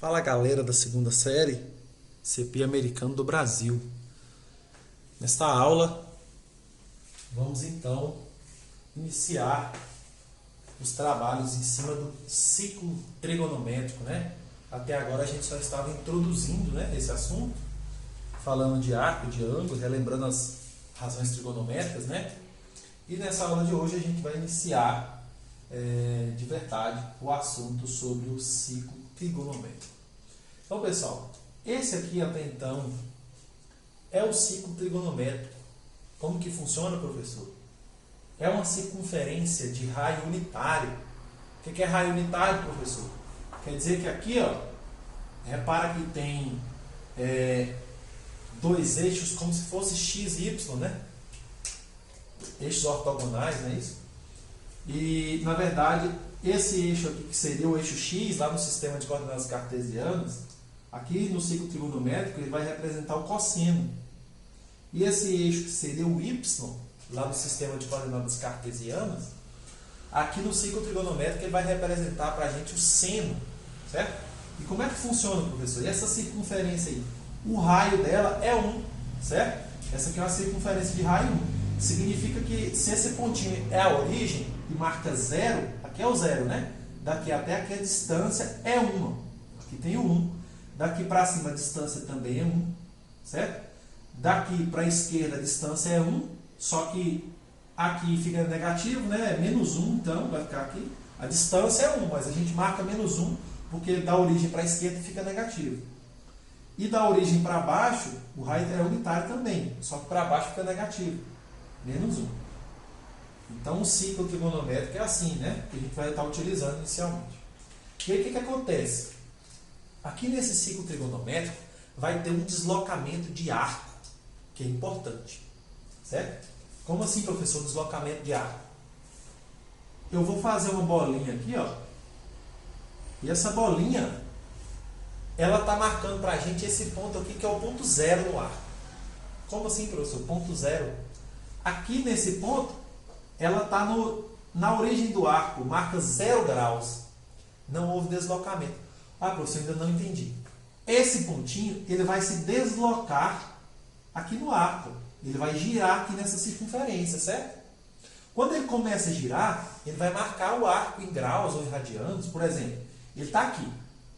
Fala galera da segunda série, CP Americano do Brasil. Nesta aula, vamos então iniciar os trabalhos em cima do ciclo trigonométrico, né? Até agora a gente só estava introduzindo, né, esse assunto, falando de arco, de ângulo, relembrando as razões trigonométricas, né? E nessa aula de hoje a gente vai iniciar de verdade o assunto sobre o ciclo trigonométrico. Então, pessoal, esse aqui até então é o ciclo trigonométrico. Como que funciona, professor? É uma circunferência de raio unitário. O que é raio unitário, professor? Quer dizer que aqui, ó, repara que tem dois eixos como se fosse x e y, né? Eixos ortogonais, não é isso? E, na verdade, esse eixo aqui, que seria o eixo x, lá no sistema de coordenadas cartesianas, aqui no ciclo trigonométrico, ele vai representar o cosseno. E esse eixo, que seria o y, lá no sistema de coordenadas cartesianas, aqui no ciclo trigonométrico, ele vai representar para a gente o seno, certo? E como é que funciona, professor? E essa circunferência aí? O raio dela é 1, certo? Essa aqui é uma circunferência de raio 1. Significa que se esse pontinho é a origem e marca 0, aqui é o 0, né? Daqui até aqui a distância é 1. Aqui tem o 1. Daqui para cima a distância também é 1, certo? Daqui para a esquerda a distância é 1, só que aqui fica negativo, né? É menos 1, então vai ficar aqui. A distância é 1, mas a gente marca menos 1 porque da origem para a esquerda fica negativo. E da origem para baixo, o raio é unitário também, só que para baixo fica negativo, menos 1. Então o ciclo trigonométrico é assim, né? Que a gente vai estar utilizando inicialmente. E aí o que acontece? Aqui nesse ciclo trigonométrico vai ter um deslocamento de arco, que é importante, certo? Como assim, professor, deslocamento de arco? Eu vou fazer uma bolinha aqui, ó, e essa bolinha, ela está marcando para a gente esse ponto aqui, que é o ponto 0 no arco. Como assim, professor? Ponto 0. Aqui nesse ponto, ela está na origem do arco, marca 0 graus. Não houve deslocamento. Ah, professor, ainda não entendi. Esse pontinho, ele vai se deslocar aqui no arco. Ele vai girar aqui nessa circunferência, certo? Quando ele começa a girar, ele vai marcar o arco em graus ou em radianos. Por exemplo, ele está aqui.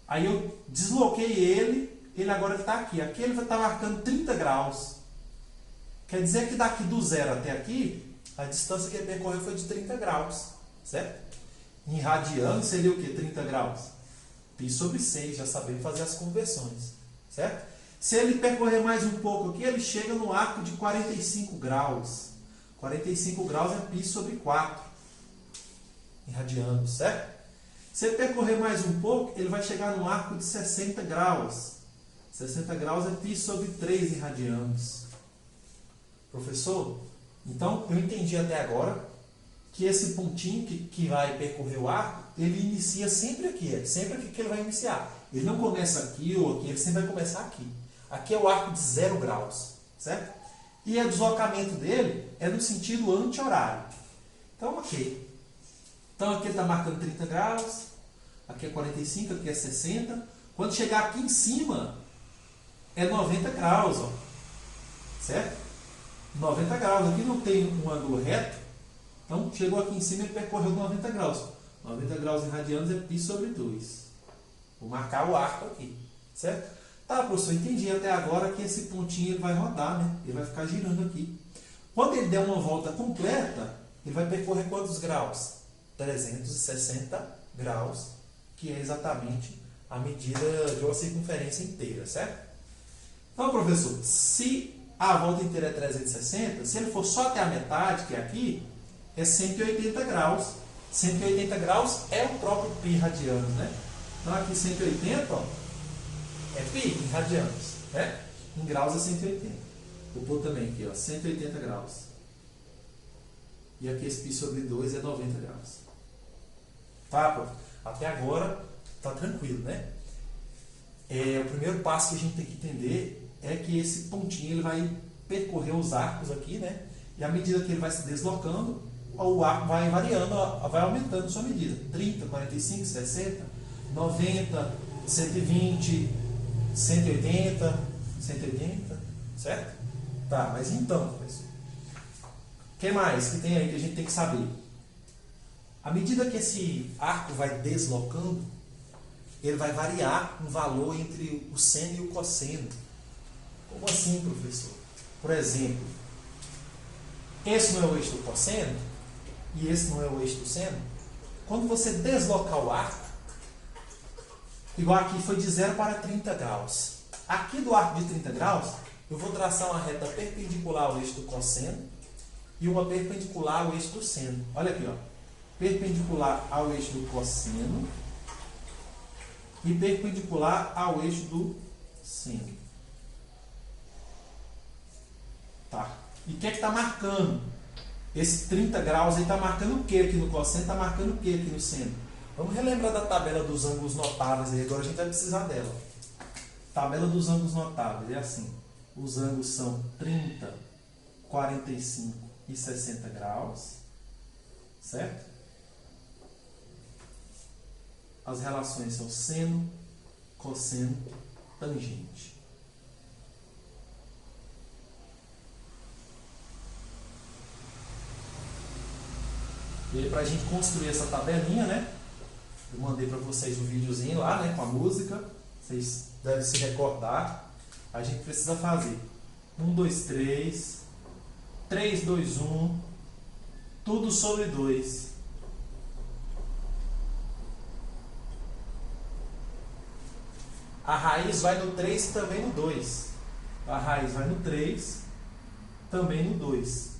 Aí eu desloquei ele agora está aqui. Aqui ele vai estar marcando 30 graus. Quer dizer que daqui do 0 até aqui, a distância que ele percorreu foi de 30 graus, certo? Em radianos seria o quê? 30 graus? Π sobre 6, já sabemos fazer as conversões, certo? Se ele percorrer mais um pouco aqui, ele chega no arco de 45 graus. 45 graus é π sobre 4, em radianos, certo? Se ele percorrer mais um pouco, ele vai chegar no arco de 60 graus. 60 graus é π sobre 3 em radianos. Professor, então eu entendi até agora que esse pontinho que vai percorrer o arco, ele inicia sempre aqui, sempre aqui que ele vai iniciar. Ele não começa aqui ou aqui, ele sempre vai começar aqui. Aqui é o arco de 0 graus, certo? E o deslocamento dele é no sentido anti-horário. Então, ok. Então, aqui ele está marcando 30 graus, aqui é 45, aqui é 60. Quando chegar aqui em cima, é 90 graus, ó, certo? 90 graus. Aqui não tem um ângulo reto, então chegou aqui em cima e percorreu 90 graus. 90 graus em radianos é π sobre 2. Vou marcar o arco aqui, certo? Tá, professor, entendi até agora que esse pontinho ele vai rodar, né? Ele vai ficar girando aqui. Quando ele der uma volta completa, ele vai percorrer quantos graus? 360 graus, que é exatamente a medida de uma circunferência inteira, certo? Então, professor, se a volta inteira é 360, se ele for só até a metade, que é aqui, é 180 graus. 180 graus é o próprio π radianos, né? Então, aqui 180, ó, é π em radianos, né? Em graus é 180. Vou pôr também aqui, ó, 180 graus. E aqui esse π sobre 2 é 90 graus. Tá, prof? Até agora tá tranquilo, né? O primeiro passo que a gente tem que entender é que esse pontinho ele vai percorrer os arcos aqui, né? E à medida que ele vai se deslocando, o arco vai variando, vai aumentando sua medida. 30, 45, 60, 90, 120, 180, 180, certo? Tá, mas então, professor, o que mais que tem aí que a gente tem que saber? À medida que esse arco vai deslocando, ele vai variar um valor entre o seno e o cosseno. Como assim, professor? Por exemplo, esse não é o eixo do cosseno e esse não é o eixo do seno. Quando você deslocar o arco, igual aqui foi de 0 para 30 graus. Aqui do arco de 30 graus, eu vou traçar uma reta perpendicular ao eixo do cosseno e uma perpendicular ao eixo do seno. Olha aqui, ó. Perpendicular ao eixo do cosseno e perpendicular ao eixo do seno. Tá. E o que é que está marcando? Esse 30 graus aí está marcando o que aqui no cosseno? Está marcando o que aqui no seno? Vamos relembrar da tabela dos ângulos notáveis aí. Agora a gente vai precisar dela. Tabela dos ângulos notáveis é assim. Os ângulos são 30, 45 e 60 graus. Certo? As relações são seno, cosseno, tangente. E aí, para a gente construir essa tabelinha, né? Eu mandei para vocês um videozinho lá, né? Com a música. Vocês devem se recordar. A gente precisa fazer 1, 2, 3, 3, 2, 1, tudo sobre 2. A raiz vai no 3 e também no 2. A raiz vai no 3, também no 2.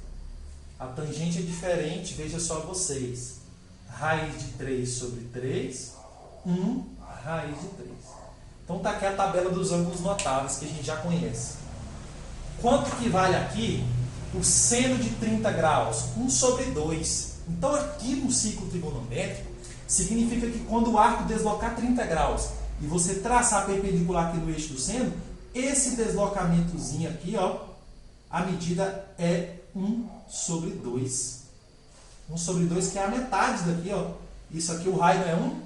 A tangente é diferente, veja só vocês. Raiz de 3 sobre 3, 1, raiz de 3. Então está aqui a tabela dos ângulos notáveis que a gente já conhece. Quanto que vale aqui o seno de 30 graus? 1 sobre 2. Então aqui no ciclo trigonométrico, significa que quando o arco deslocar 30 graus e você traçar perpendicular aqui no eixo do seno, esse deslocamentozinho aqui, ó, a medida é 1 sobre 2. 1 sobre 2 que é a metade daqui, ó. Isso aqui o raio não é 1.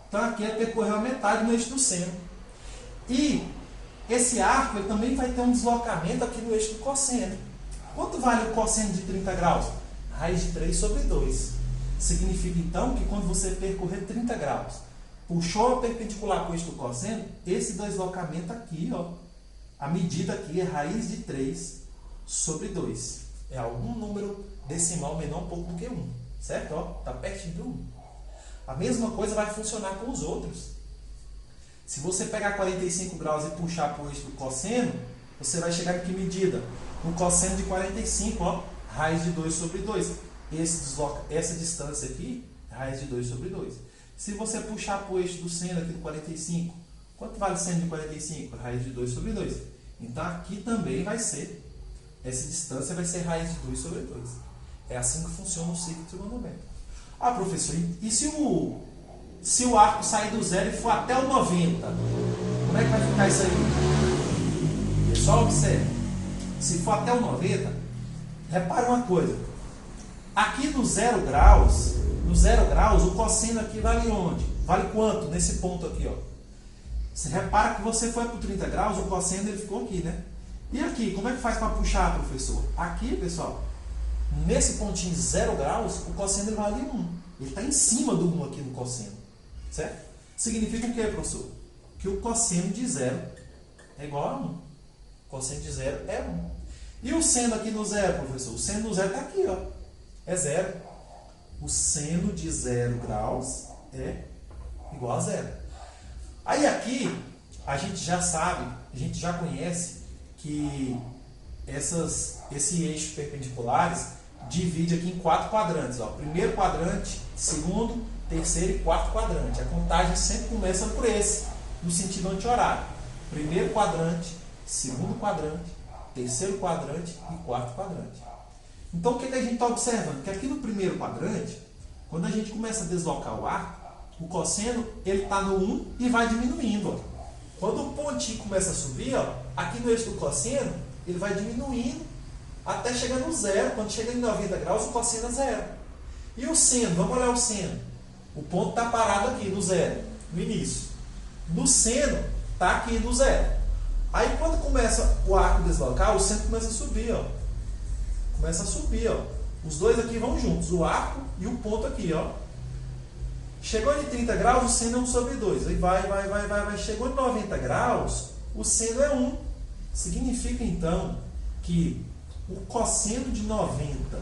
Então aqui é percorrer a metade no eixo do seno. E esse arco ele também vai ter um deslocamento aqui no eixo do cosseno. Quanto vale o cosseno de 30 graus? Raiz de 3 sobre 2. Significa então que quando você percorrer 30 graus, puxou a perpendicular com o eixo do cosseno, esse deslocamento aqui, ó, a medida aqui é raiz de 3 sobre 2. É algum número decimal menor um pouco do que 1. Certo? Está pertinho do 1. A mesma coisa vai funcionar com os outros. Se você pegar 45 graus e puxar para o eixo do cosseno, você vai chegar em que medida? No cosseno de 45, ó, raiz de 2 sobre 2. Essa distância aqui, raiz de 2 sobre 2. Se você puxar para o eixo do seno aqui do 45, quanto vale o seno de 45? Raiz de 2 sobre 2. Então aqui também vai ser, essa distância vai ser raiz de 2 sobre 2. É assim que funciona o ciclo trigonométrico. Ah, professor, e se o arco sair do 0 e for até o 90? Como é que vai ficar isso aí? Pessoal, observe. Se for até o 90, repare uma coisa. Aqui no 0 graus, o cosseno aqui vale onde? Vale quanto? Nesse ponto aqui, ó. Você repara que você foi para o 30 graus, o cosseno ele ficou aqui, né? E aqui, como é que faz para puxar, professor? Aqui, pessoal, nesse pontinho de 0 graus, o cosseno ele vale 1. Ele está em cima do 1 aqui no cosseno. Certo? Significa o que, professor? Que o cosseno de 0 é igual a 1. O cosseno de 0 é 1. E o seno aqui no 0, professor? O seno do 0 está aqui, ó. É 0. O seno de 0 graus é igual a 0. Aí aqui, a gente já sabe, a gente já conhece que esses eixos perpendiculares divide aqui em 4 quadrantes. Ó. Primeiro quadrante, segundo, terceiro e quarto quadrante. A contagem sempre começa por esse, no sentido anti-horário. Primeiro quadrante, segundo quadrante, terceiro quadrante e quarto quadrante. Então o que a gente está observando? Que aqui no primeiro quadrante, quando a gente começa a deslocar o arco, o cosseno ele está no 1 e vai diminuindo. Ó. Quando o pontinho começa a subir, ó, aqui no eixo do cosseno, ele vai diminuindo até chegar no 0. Quando chega em 90 graus, o cosseno é 0. E o seno? Vamos olhar o seno. O ponto está parado aqui no 0, no início. No seno, está aqui no zero. Aí quando começa o arco deslocar, o seno começa a subir, ó. Começa a subir, ó. Os dois aqui vão juntos, o arco e o ponto aqui, ó. Chegou de 30 graus, o seno é 1 sobre 2. Aí vai. Chegou de 90 graus, o seno é 1. Significa, então, que o cosseno de 90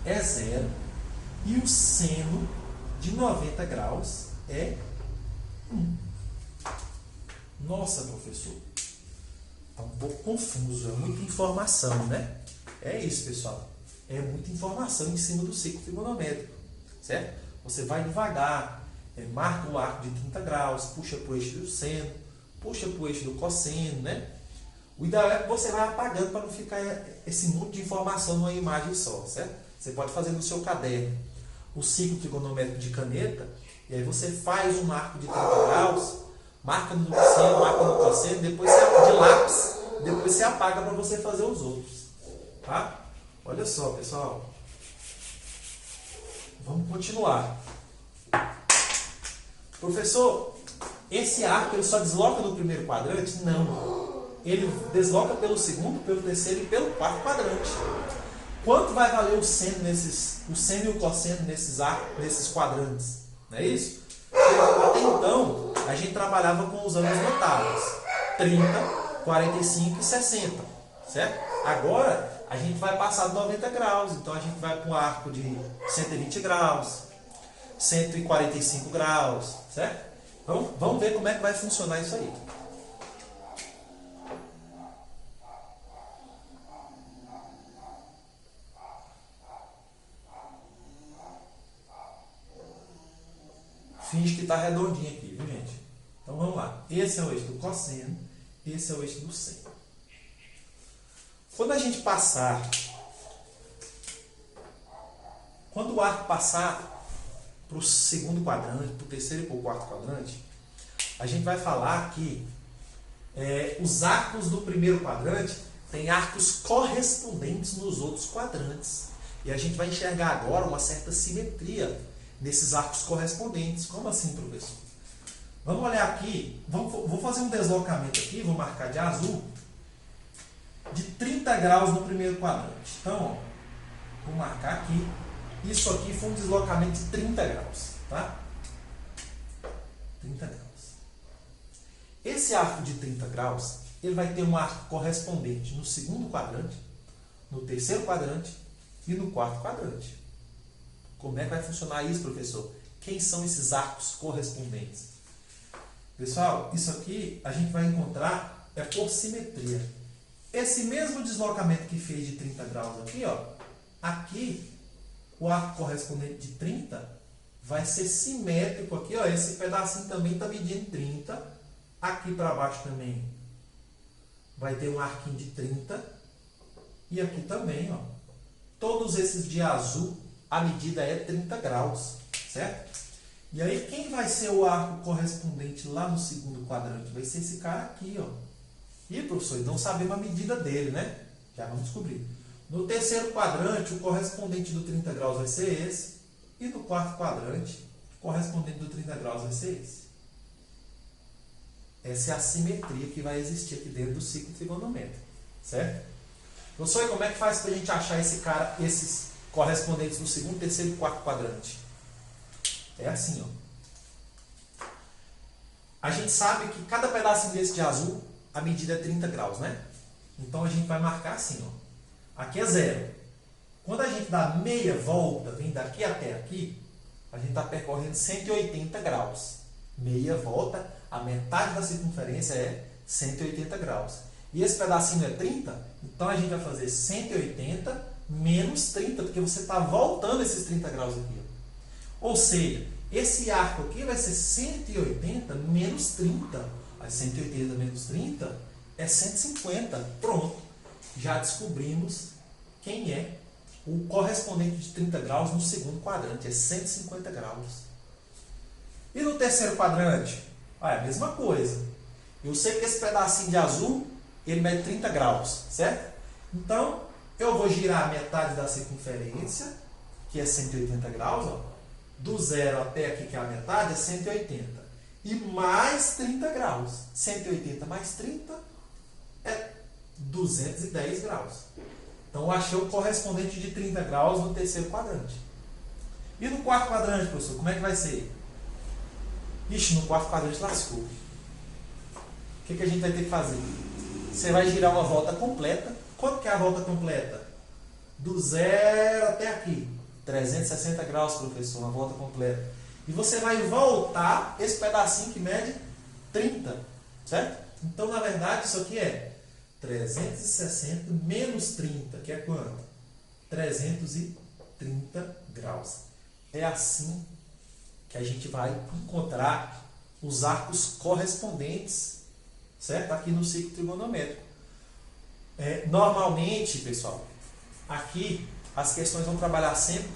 é 0 e o seno de 90 graus é 1. Nossa, professor, está um pouco confuso, é muita informação, né? É isso, pessoal. É muita informação em cima do ciclo trigonométrico, certo? Você vai devagar, marca o arco de 30 graus, puxa para o eixo do seno, puxa para o eixo do cosseno, né? O ideal é que você vai apagando para não ficar esse monte de informação numa imagem só, certo? Você pode fazer no seu caderno o ciclo trigonométrico de caneta, e aí você faz um arco de 30 graus, marca no seno, marca no cosseno, depois você, de lápis, depois você apaga para você fazer os outros, tá? Olha só, pessoal. Vamos continuar. Professor, esse arco ele só desloca no primeiro quadrante? Não. Ele desloca pelo segundo, pelo terceiro e pelo quarto quadrante. Quanto vai valer o seno e o cosseno nesses quadrantes? Não é isso? Até então, a gente trabalhava com os anos notáveis. 30, 45 e 60. Certo? Agora, a gente vai passar de 90 graus. Então, a gente vai para um arco de 120 graus, 145 graus. Certo? Então, vamos ver como é que vai funcionar isso aí. Finge que está redondinho aqui, viu, gente? Então vamos lá. Esse é o eixo do cosseno, esse é o eixo do seno. Quando a gente passar, quando o arco passar para o segundo quadrante, para o terceiro e para o quarto quadrante, a gente vai falar que os arcos do primeiro quadrante têm arcos correspondentes nos outros quadrantes. E a gente vai enxergar agora uma certa simetria nesses arcos correspondentes. Como assim, professor? Vamos olhar aqui, vou fazer um deslocamento aqui, vou marcar de azul, de 30 graus no primeiro quadrante. Então, ó, vou marcar aqui, isso aqui foi um deslocamento de 30 graus, tá? 30 graus. Esse arco de 30 graus, ele vai ter um arco correspondente no segundo quadrante, no terceiro quadrante e no quarto quadrante. Como é que vai funcionar isso, professor? Quem são esses arcos correspondentes? Pessoal, isso aqui a gente vai encontrar por simetria. Esse mesmo deslocamento que fez de 30 graus aqui, ó, aqui o arco correspondente de 30 vai ser simétrico aqui, ó, esse pedacinho também está medindo 30. Aqui para baixo também vai ter um arquinho de 30. E aqui também, ó. Todos esses de azul, a medida é 30 graus, certo? E aí, quem vai ser o arco correspondente lá no segundo quadrante? Vai ser esse cara aqui, ó. E, professor, não sabemos a medida dele, né? Já vamos descobrir. No terceiro quadrante, o correspondente do 30 graus vai ser esse. E no quarto quadrante, o correspondente do 30 graus vai ser esse. Essa é a simetria que vai existir aqui dentro do ciclo trigonométrico, certo? Professor, como é que faz para a gente achar esses correspondentes no segundo, terceiro e quarto quadrante? É assim, ó. A gente sabe que cada pedacinho desse de azul, a medida é 30 graus, né? Então a gente vai marcar assim, ó. Aqui é 0. Quando a gente dá meia volta, vem daqui até aqui, a gente está percorrendo 180 graus. Meia volta, a metade da circunferência é 180 graus. E esse pedacinho é 30, então a gente vai fazer 180 menos 30, porque você está voltando esses 30 graus aqui. Ó. Ou seja, esse arco aqui vai ser 180 menos 30. Aí 180 menos 30 é 150. Pronto. Já descobrimos quem é o correspondente de 30 graus no segundo quadrante. É 150 graus. E no terceiro quadrante? É a mesma coisa. Eu sei que esse pedacinho de azul, ele mede 30 graus, certo? Então, eu vou girar a metade da circunferência, que é 180 graus, ó. Do zero até aqui, que é a metade, é 180. e mais 30 graus. 180 mais 30 é 210 graus. Então, eu achei o correspondente de 30 graus no terceiro quadrante. E no quarto quadrante, professor, como é que vai ser? Ixi, no quarto quadrante lascou. O que a gente vai ter que fazer? Você vai girar uma volta completa. Quanto que é a volta completa? Do zero até aqui. 360 graus, professor, uma volta completa. E você vai voltar esse pedacinho que mede 30, certo? Então, na verdade, isso aqui é 360 menos 30, que é quanto? 330 graus. É assim que a gente vai encontrar os arcos correspondentes, certo? Aqui no ciclo trigonométrico. Normalmente, pessoal, aqui as questões vão trabalhar sempre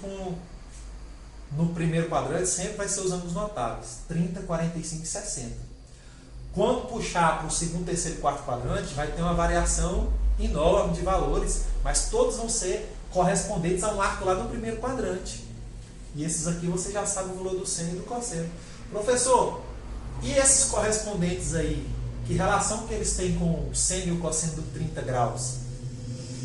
no primeiro quadrante, sempre vai ser os ângulos notáveis, 30, 45 e 60. Quando puxar para o segundo, terceiro e quarto quadrante, vai ter uma variação enorme de valores, mas todos vão ser correspondentes a um arco lá no primeiro quadrante. E esses aqui você já sabe o valor do seno e do cosseno. Professor, e esses correspondentes aí? Que relação que eles têm com o seno e o cosseno do 30 graus?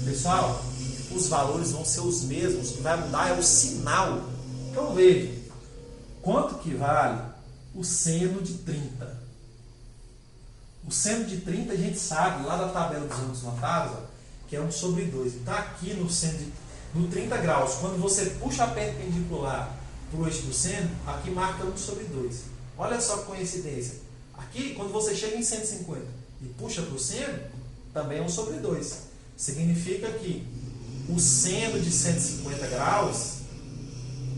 Pessoal, os valores vão ser os mesmos, o que vai mudar é o sinal. Então veja, quanto que vale o seno de 30? O seno de 30 a gente sabe, lá da tabela dos ângulos notáveis, que é 1 sobre 2. Está aqui no 30 graus, quando você puxa a perpendicular para o eixo do seno, aqui marca 1 sobre 2. Olha só que coincidência. Aqui, quando você chega em 150 e puxa para o seno, também é 1 sobre 2. Significa que o seno de 150 graus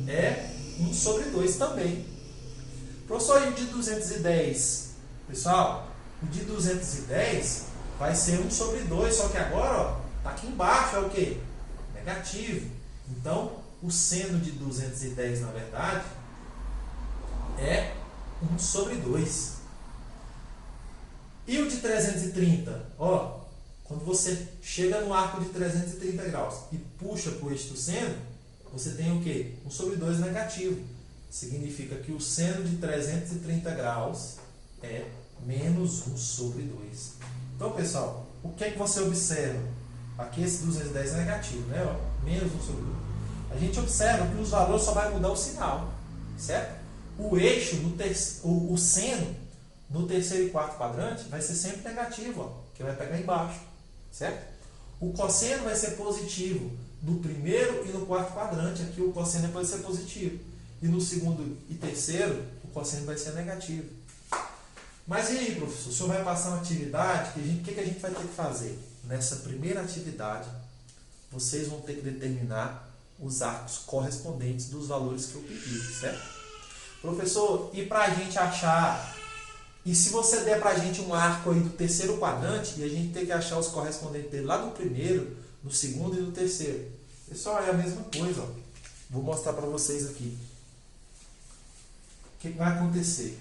é 1 sobre 2 também. Professor, e o de 210? Pessoal, o de 210 vai ser 1 sobre 2, só que agora está aqui embaixo, é o quê? Negativo. Então, o seno de 210, na verdade, é 1 sobre 2. E o de 330? Quando você chega no arco de 330 graus e puxa para o eixo do seno, você tem o quê? 1 sobre 2 negativo. Significa que o seno de 330 graus é menos 1 sobre 2. Então, pessoal, o que é que você observa? Aqui esse 210 é negativo, né? Menos 1 sobre 2. A gente observa que os valores só vai mudar o sinal, certo? O eixo, o seno, no terceiro e quarto quadrante, vai ser sempre negativo, que vai pegar embaixo, certo? O cosseno vai ser positivo no primeiro e no quarto quadrante. Aqui o cosseno vai ser positivo. E no segundo e terceiro, o cosseno vai ser negativo. Mas e aí, professor? O senhor vai passar uma atividade, o que a gente vai ter que fazer? Nessa primeira atividade, vocês vão ter que determinar os arcos correspondentes dos valores que eu pedi, certo? Professor, e para a gente achar... E se você der para a gente um arco aí do terceiro quadrante, e a gente tem que achar os correspondentes dele lá no primeiro, no segundo e no terceiro. Pessoal, é a mesma coisa. Vou mostrar para vocês aqui. O que vai acontecer?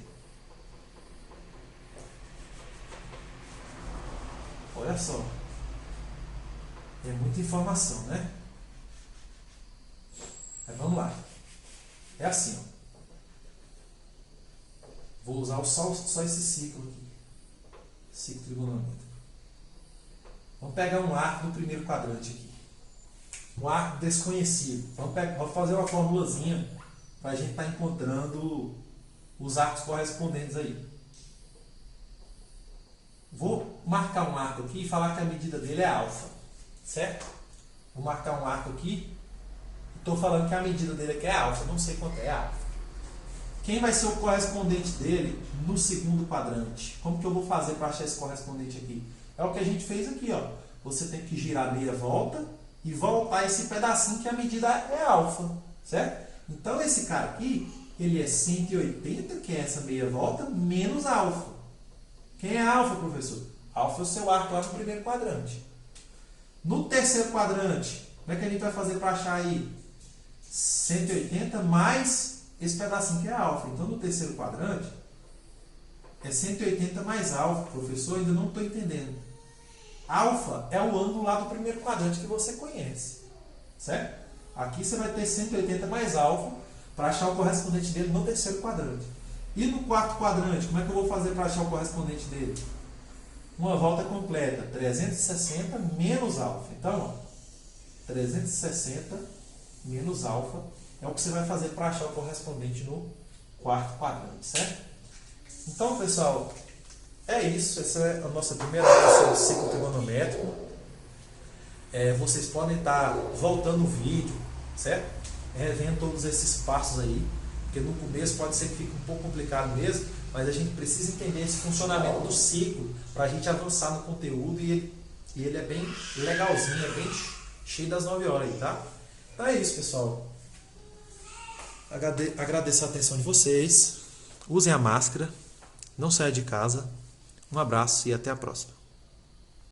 Olha só. É muita informação, né? Mas vamos lá. É assim, ó. Vou usar só esse ciclo aqui. Ciclo trigonométrico. Vamos pegar um arco do primeiro quadrante aqui. Um arco desconhecido. Vamos fazer uma formulazinha para a gente estar encontrando os arcos correspondentes aí. Vou marcar um arco aqui e falar que a medida dele é alfa. Certo? Vou marcar um arco aqui. Estou falando que a medida dele aqui é alfa. Não sei quanto é alfa. Quem vai ser o correspondente dele no segundo quadrante? Como que eu vou fazer para achar esse correspondente aqui? É o que a gente fez aqui, ó. Você tem que girar meia volta e voltar esse pedacinho que a medida é alfa, certo? Então esse cara aqui, ele é 180, que é essa meia volta, menos alfa. Quem é alfa, professor? Alfa é o seu arco lá no primeiro quadrante. No terceiro quadrante, como é que a gente vai fazer para achar aí? 180 mais esse pedacinho que é alfa. Então, no terceiro quadrante, é 180 mais alfa. Professor, ainda não estou entendendo. Alfa é o ângulo lá do primeiro quadrante que você conhece. Certo? Aqui você vai ter 180 mais alfa para achar o correspondente dele no terceiro quadrante. E no quarto quadrante, como é que eu vou fazer para achar o correspondente dele? Uma volta completa, 360 menos alfa. Então, ó, 360 menos alfa é o que você vai fazer para achar o correspondente no quarto quadrante, certo? Então, pessoal, é isso. Essa é a nossa primeira aula sobre ciclo trigonométrico. Vocês podem estar voltando o vídeo, certo? Revendo todos esses passos aí, porque no começo pode ser que fique um pouco complicado mesmo, mas a gente precisa entender esse funcionamento do ciclo para a gente avançar no conteúdo e ele é bem legalzinho, é bem cheio das 9 horas aí, tá? Então é isso, pessoal. Agradeço a atenção de vocês. Usem a máscara. Não saia de casa. Um abraço e até a próxima.